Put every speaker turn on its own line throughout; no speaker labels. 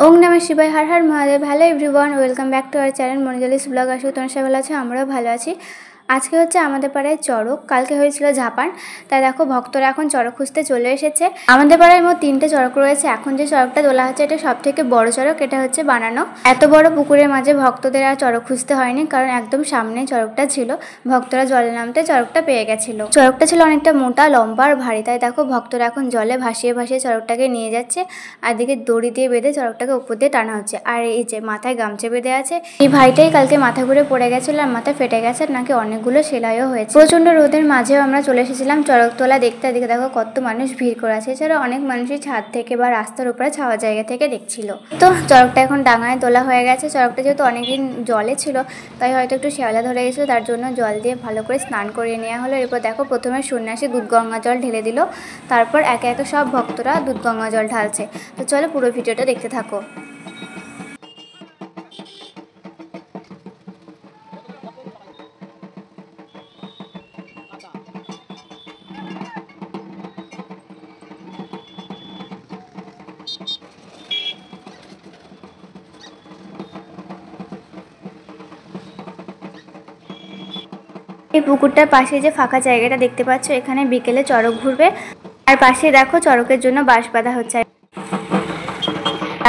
ওং নমঃ শিবায়, হর হর Mahadev. Hello everyone, welcome back to our channel Monijali's blog. আসলে তোমার সবাই ভালো আছে, আমরাও ভালো আছি। আজকে হচ্ছে আমাদের পাড়ায় চড়ক, কালকে হয়েছিল ঝাপান। তাই দেখো ভক্তরা এখন চড়ক খুঁজতে চলে এসেছে। আমাদের পাড়ায় মোট 3টে চড়ক রয়েছে। এখন যে চড়কটা তোলা হচ্ছে এটা সব থেকে বড় চড়ক, এটা হচ্ছে বানানো। এত বড় পুকুরের মাঝে ভক্তদের আর চড়ক খুঁজতে হয়নি, কারণ একদম সামনে চড়কটা ছিল। ভক্তরা জলে নামতে চড়কটা পেয়ে গেছিল। চড়কটা ছিল অনেকটা মোটা, লম্বা আর ভারী। তাই দেখো ভক্তরা এখন জলে ভাসিয়ে ভাসিয়ে চড়কটাকে নিয়ে যাচ্ছে। আর দিকে দড়ি দিয়ে বেঁধে চড়কটাকে উপর দিয়ে টানা হচ্ছে। আর এই যে মাথায় গামছা বেঁধে আছে এই ভাইটাই কালকে মাথা ঘুরে পড়ে গেছিল আর মাথা ফেটে গেছে, নাকি অনেকগুলো সেলাইও হয়েছে। প্রচন্ড রোদের মাঝেও আমরা চলে এসেছিলাম চড়ক তোলা দেখতে। দিকে দেখো কত মানুষ ভিড় করে আছে। এছাড়া অনেক মানুষই ছাদ থেকে বা রাস্তার উপরে ছাওয়া জায়গা থেকে দেখছিল। তো চড়কটা এখন ডাঙায় তোলা হয়ে গেছে। চড়কটা যেহেতু অনেকদিন জলে ছিল, তাই হয়তো একটু শ্যাওলা ধরে গেছিলো, তার জন্য জল দিয়ে ভালো করে স্নান করিয়ে নেওয়া হলো। এরপর দেখো প্রথমে সন্ন্যাসী দুধ গঙ্গা জল ঢেলে দিল, তারপর একে একে সব ভক্তরা দুধ গঙ্গা জল ঢালছে। তো চলো পুরো ভিডিওটা দেখতে থাকো। এই পুকুরটার পাশে যে ফাঁকা জায়গাটা দেখতে পাচ্ছ, এখানে বিকেলে চড়ক ঘুরবে। আর পাশে দেখো চড়কের জন্য বাঁশ বাঁধা হচ্ছে।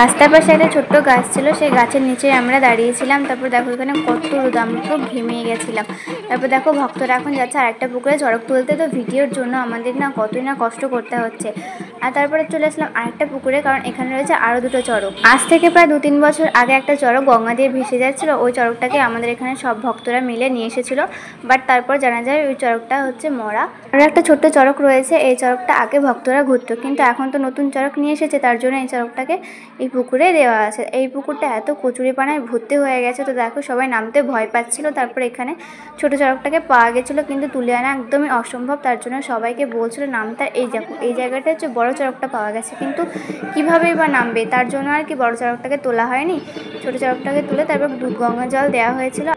রাস্তার পাশে একটা ছোট্ট গাছ ছিল, সেই গাছের নিচে আমরা দাঁড়িয়েছিলাম। তারপর দেখো এখানে কত রোদ, আমি পুরো ঘেমে গেছিলাম। তারপর দেখো ভক্তরা এখন যাচ্ছে আরেকটা পুকুরে চড়ক তুলতে। তো ভিডিওর জন্য আমাদের না কতই না কষ্ট করতে হচ্ছে। আর তারপরে চলে আসলাম আরেকটা পুকুরে, কারণ এখানে রয়েছে আরও দুটো চড়ক। আজ থেকে প্রায় 2-3 বছর আগে একটা চড়ক গঙ্গা দিয়ে ভেসে যাচ্ছিলো। ওই চড়কটাকে আমাদের এখানে সব ভক্তরা মিলে নিয়ে এসেছিলো, বাট তারপর জানা যায় ওই চড়কটা হচ্ছে মরা। আর একটা ছোট্ট চড়ক রয়েছে, এই চড়কটা আগে ভক্তরা ঘুরতো, কিন্তু এখন তো নতুন চড়ক নিয়ে এসেছে, তার জন্য এই চড়কটাকে এই পুকুরে দেওয়া আছে। এই পুকুরটা এত কচুরিপানায় ভর্তি হয়ে গেছে, তো দেখো সবাই নামতে ভয় পাচ্ছিল। তারপর এখানে ছোট চড়কটাকে পাওয়া গেছিলো, কিন্তু তুলে আনা একদমই অসম্ভব, তার জন্য সবাইকে বলছিল নামতে। এই দেখো এই জায়গাটা হচ্ছে বড় চড়কটা পাওয়া গেছে, কিন্তু কীভাবেই বা নামবে, তার জন্য আর কি বড় চড়কটাকে তোলা হয়নি। ছোট চড়কটাকে তুলে তারপর দুধ গঙ্গা জল দেওয়া হয়েছিল।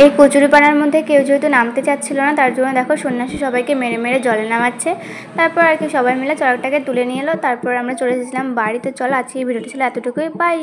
এই কচুরিপানার মধ্যে কেউ যেহেতু নামতে চাচ্ছিল না, তার জন্য দেখো সন্ন্যাসী সবাইকে মেরে মেরে জলে নামাচ্ছে। তারপর আর কি সবাই মিলে চড়কটাকে তুলে নিয়ে এলো। তারপর আমরা চলে এসেছিলাম বাড়িতে। চলো আজকে এই ভিডিওটি ছিল এতটুকুই, বাই।